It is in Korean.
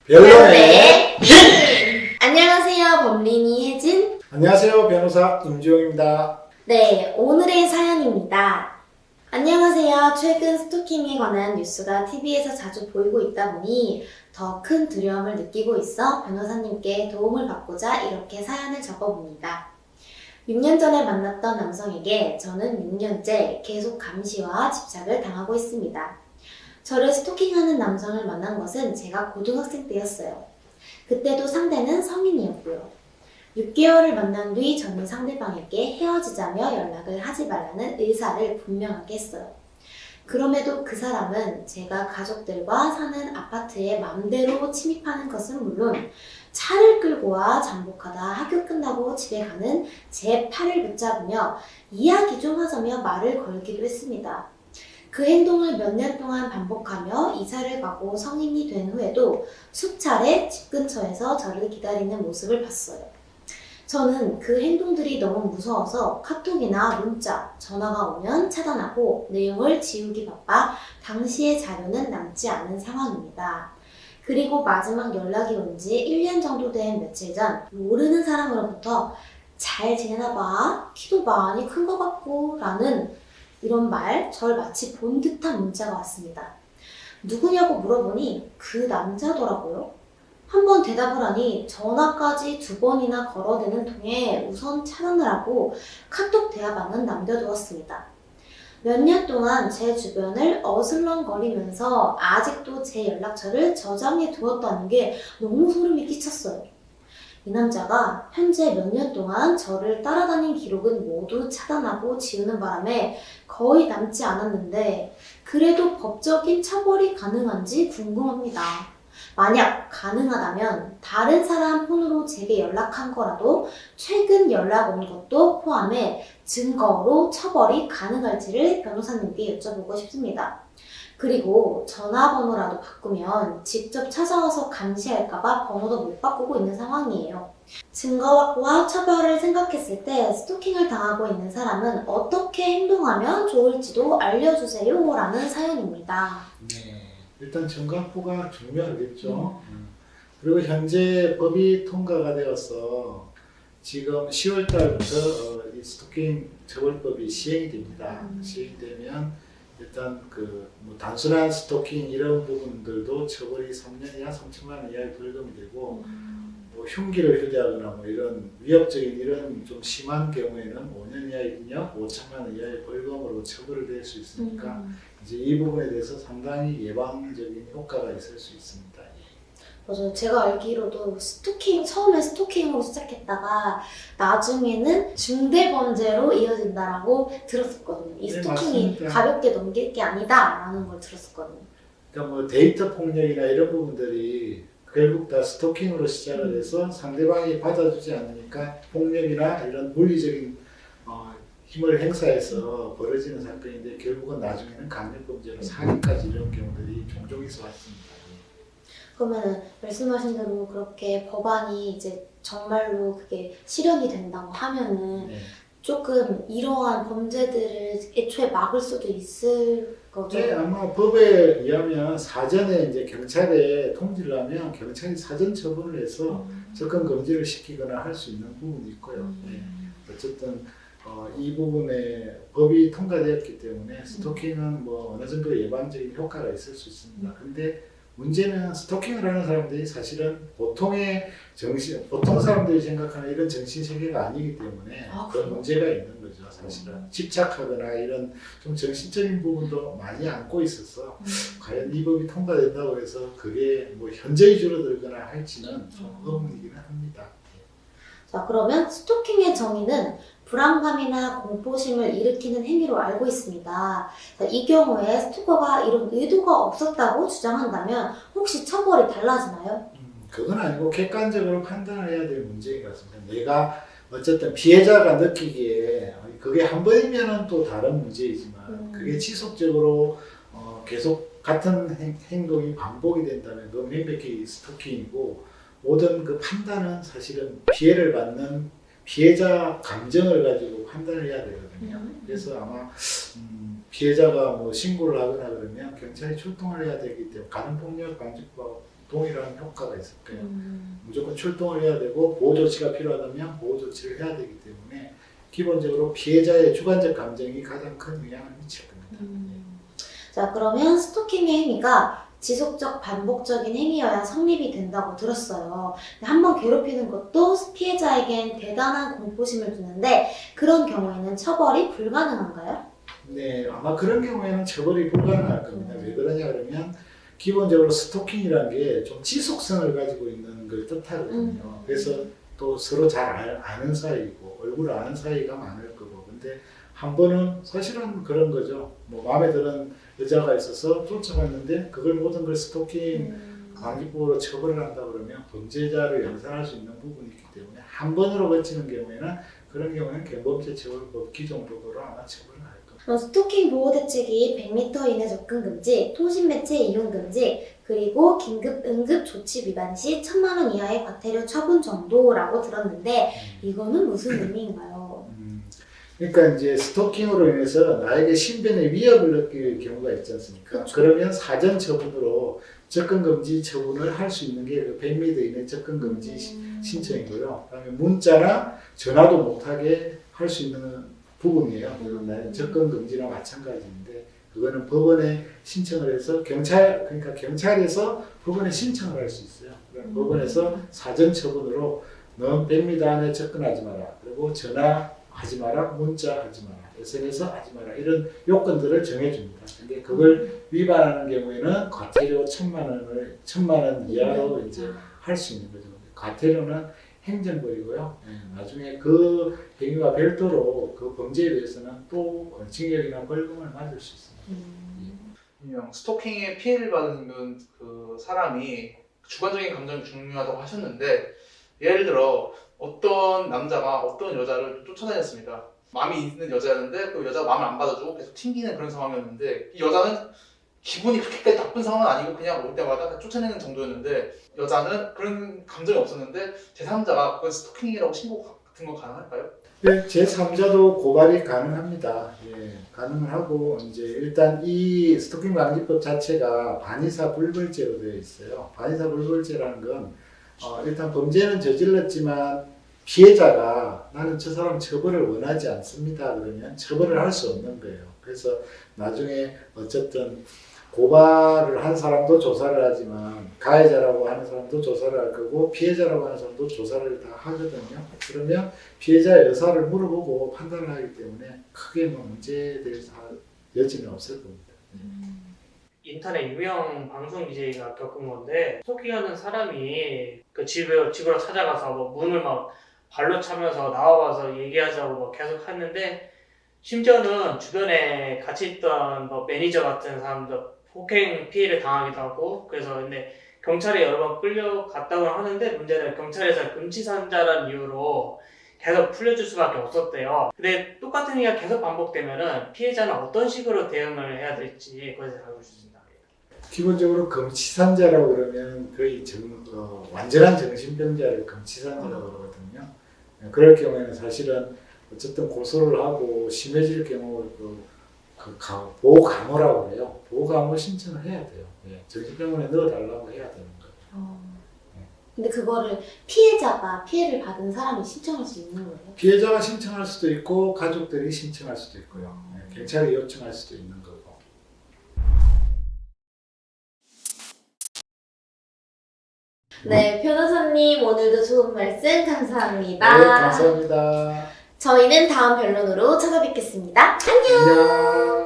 변론의 힘! 안녕하세요, 범린이 혜진. 안녕하세요, 변호사 임주영입니다. 네, 오늘의 사연입니다. 안녕하세요. 최근 스토킹에 관한 뉴스가 TV에서 자주 보이고 있다 보니 더 큰 두려움을 느끼고 있어 변호사님께 도움을 받고자 이렇게 사연을 적어봅니다. 6년 전에 만났던 남성에게 저는 6년째 계속 감시와 집착을 당하고 있습니다. 저를 스토킹하는 남성을 만난 것은 제가 고등학생 때였어요. 그때도 상대는 성인이었고요. 6개월을 만난 뒤 저는 상대방에게 헤어지자며 연락을 하지 말라는 의사를 분명하게 했어요. 그럼에도 그 사람은 제가 가족들과 사는 아파트에 맘대로 침입하는 것은 물론 차를 끌고 와 잠복하다 학교 끝나고 집에 가는 제 팔을 붙잡으며 이야기 좀 하자며 말을 걸기도 했습니다. 그 행동을 몇 년 동안 반복하며 이사를 가고 성인이 된 후에도 수차례 집 근처에서 저를 기다리는 모습을 봤어요. 저는 그 행동들이 너무 무서워서 카톡이나 문자, 전화가 오면 차단하고 내용을 지우기 바빠 당시의 자료는 남지 않은 상황입니다. 그리고 마지막 연락이 온 지 1년 정도 된 며칠 전 모르는 사람으로부터 잘 지내나 봐, 키도 많이 큰 것 같고 라는 이런 말, 절 마치 본 듯한 문자가 왔습니다. 누구냐고 물어보니 그 남자더라고요. 한번 대답을 하니 전화까지 2번이나 걸어대는 통에 우선 차단을 하고 카톡 대화방은 남겨두었습니다. 몇 년 동안 제 주변을 어슬렁거리면서 아직도 제 연락처를 저장해 두었다는 게 너무 소름이 끼쳤어요. 이 남자가 현재 몇 년 동안 저를 따라다닌 기록은 모두 차단하고 지우는 바람에 거의 남지 않았는데 그래도 법적인 처벌이 가능한지 궁금합니다. 만약 가능하다면 다른 사람 폰으로 제게 연락한 거라도 최근 연락 온 것도 포함해 증거로 처벌이 가능할지를 변호사님께 여쭤보고 싶습니다. 그리고 전화번호라도 바꾸면 직접 찾아와서 감시할까봐 번호도 못 바꾸고 있는 상황이에요. 증거 확보와 처벌을 생각했을 때 스토킹을 당하고 있는 사람은 어떻게 행동하면 좋을지도 알려주세요 라는 사연입니다. 네, 일단 증거 확보가 중요하겠죠. 그리고 현재 법이 통과가 되어서 지금 10월 달부터 이 스토킹 처벌법이 시행이 됩니다. 시행되면 일단 뭐 단순한 스토킹 이런 부분들도 처벌이 3년 이하 3천만 원 이하의 벌금이 되고 뭐 흉기를 휴대하거나 뭐 이런 위협적인 이런 좀 심한 경우에는 5년 이하의 징역, 5천만 원 이하의 벌금으로 처벌을 될 수 있으니까 이제 이 부분에 대해서 상당히 예방적인 효과가 있을 수 있습니다. 맞아요. 제가 알기로도 처음에 스토킹으로 시작했다가 나중에는 중대범죄로 이어진다라고 들었었거든요. 이 네, 스토킹이 맞습니다. 가볍게 넘길 게 아니다라는 걸 들었었거든요. 그러니까 뭐 데이터 폭력이나 이런 부분들이 결국 다 스토킹으로 시작을 해서 상대방이 받아주지 않으니까 폭력이나 이런 물리적인 힘을 행사해서 벌어지는 사건인데 결국은 나중에는 강력범죄로 사기까지 이런 경우들이 종종 있어 왔습니다. 그러면 말씀하신 대로 그렇게 법안이 이제 정말로 그게 실현이 된다고 하면은 네. 조금 이러한 범죄들을 애초에 막을 수도 있을 거죠. 네, 아마 법에 의하면 사전에 이제 경찰에 통지를 하면 경찰이 사전 처분을 해서 접근 금지를 시키거나 할 수 있는 부분이 있고요. 네. 어쨌든 이 부분에 법이 통과되었기 때문에 스토킹은 뭐 어느 정도 예방적인 효과가 있을 수 있습니다. 근데 문제는 스토킹을 하는 사람들이 사실은 보통 사람들이 생각하는 이런 정신 세계가 아니기 때문에 그런 문제가 있는 거죠, 사실은. 집착하거나 이런 좀 정신적인 부분도 많이 안고 있어서 과연 이 법이 통과된다고 해서 그게 뭐 현저히 줄어들거나 할지는 좀 의문이기는 합니다. 자, 그러면 스토킹의 정의는 불안감이나 공포심을 일으키는 행위로 알고 있습니다. 자, 이 경우에 스토커가 이런 의도가 없었다고 주장한다면 혹시 처벌이 달라지나요? 그건 아니고 객관적으로 판단을 해야 될 문제인 것 같습니다. 내가 어쨌든 피해자가 느끼기에 그게 한 번이면 또 다른 문제이지만 그게 지속적으로 계속 같은 행동이 반복이 된다면 그건 명백히 스토킹이고 모든 그 판단은 사실은 피해를 받는 피해자 감정을 가지고 판단을 해야 되거든요. 그래서 아마 피해자가 뭐 신고를 하거나 그러면 경찰이 출동을 해야 되기 때문에 가중폭력방지법 동일한 효과가 있을 거예요. 무조건 출동을 해야 되고 보호 조치가 필요하다면 보호 조치를 해야 되기 때문에 기본적으로 피해자의 주관적 감정이 가장 큰 영향을 미칠 겁니다. 자, 그러면 스토킹의 행위가 지속적 반복적인 행위여야 성립이 된다고 들었어요. 한번 괴롭히는 것도 피해자에겐 대단한 공포심을 주는데 그런 경우에는 처벌이 불가능한가요? 네, 아마 그런 경우에는 처벌이 불가능할 겁니다. 왜 그러냐 그러면 기본적으로 스토킹이라는 게 좀 지속성을 가지고 있는 걸 뜻하거든요. 그래서 또 서로 잘 아는 사이고 얼굴을 아는 사이가 많을 거고 근데 한 번은 사실은 그런 거죠. 뭐 마음에 드는 여자가 있어서 쫓아갔는데 그걸 모든 걸 스토킹 방지법으로 처벌을 한다 그러면 범죄자를 연상할 수 있는 부분이 있기 때문에 한 번으로 그치는 경우에는 그런 경우에는 경범죄 처벌법 기존법으로 아마 처벌을 할 겁니다. 스토킹 보호 대책이 100m 이내 접근 금지, 통신 매체 이용 금지, 그리고 긴급 응급 조치 위반 시 1,000만 원 이하의 과태료 처분 정도라고 들었는데 이거는 무슨 의미인가요? 그러니까 이제 스토킹으로 인해서 나에게 신변의 위협을 느낄 경우가 있지 않습니까? 그렇죠. 그러면 사전 처분으로 접근 금지 처분을 할 수 있는 게 그 100m 이내 접근 금지 신청이고요. 그다음에 문자나 전화도 못하게 할 수 있는 부분이에요. 그건 접근 금지랑 마찬가지인데 그거는 법원에 신청을 해서 그러니까 경찰에서 법원에 신청을 할 수 있어요. 법원에서 사전 처분으로 넌 100m 안에 접근하지 마라. 그리고 전화하지 마라, 문자하지 마라, SNS 하지 마라 이런 요건들을 정해줍니다. 근데 그걸 위반하는 경우에는 과태료 1,000만 원 이하로 이제 할 수 있는 거죠. 과태료는 행정벌이고요. 나중에 그 행위와 별도로 그 범죄에 대해서는 또 징역이나 벌금을 맞을 수 있습니다. 스토킹의 피해를 받는 그 사람이 주관적인 감정이 중요하다고 하셨는데 예를 들어 어떤 남자가 어떤 여자를 쫓아다녔습니다. 마음이 있는 여자였는데 그 여자가 마음을 안 받아주고 계속 튕기는 그런 상황이었는데 이 여자는 기분이 그렇게까지 나쁜 상황은 아니고 그냥 올 때마다 쫓아내는 정도였는데 여자는 그런 감정이 없었는데 제3자가 그건 스토킹이라고 신고 같은 거 가능할까요? 네, 제3자도 고발이 가능합니다. 예, 가능을 하고 이제 일단 이 스토킹 방지법 자체가 반의사 불벌죄로 되어 있어요. 반의사 불벌죄라는 건 일단 범죄는 저질렀지만 피해자가 나는 저 사람 처벌을 원하지 않습니다. 그러면 처벌을 할 수 없는 거예요. 그래서 나중에 어쨌든 고발을 한 사람도 조사를 하지만 가해자라고 하는 사람도 조사를 할 거고 피해자라고 하는 사람도 조사를 다 하거든요. 그러면 피해자의 의사를 물어보고 판단을 하기 때문에 크게 뭐 문제될 여지는 없을 겁니다. 인터넷 유명 방송 BJ가 겪은 건데 스토킹하는 사람이 그 집으로 찾아가서 뭐 문을 막 발로 차면서 나와봐서 얘기하자고 막 계속 했는데 심지어는 주변에 같이 있던 뭐 매니저 같은 사람도 폭행 피해를 당하기도 하고 그래서 근데 경찰에 여러 번 끌려갔다고 하는데 문제는 경찰에서 금치산자라는 이유로 계속 풀려줄 수밖에 없었대요. 근데 똑같은 얘기가 계속 반복되면은 피해자는 어떤 식으로 대응을 해야 될지 그것에 알고 싶습니다. 기본적으로 금치산자라고 그러면 거의 완전한 정신병자를 금치산자라고 그러거든요. 그럴 경우에는 사실은 어쨌든 고소를 하고 심해질 경우 보호감호라고 해요. 보호감호 신청을 해야 돼요. 예, 정신병원에 넣어달라고 해야 되는 거예요. 근데 그거를 피해자가 피해를 받은 사람이 신청할 수 있는 거예요? 피해자가 신청할 수도 있고 가족들이 신청할 수도 있고요. 예, 경찰이 요청할 수도 있는 거고. 네, 변호사님 오늘도 좋은 말씀 감사합니다. 네, 감사합니다. 저희는 다음 변론으로 찾아뵙겠습니다. 안녕! 안녕.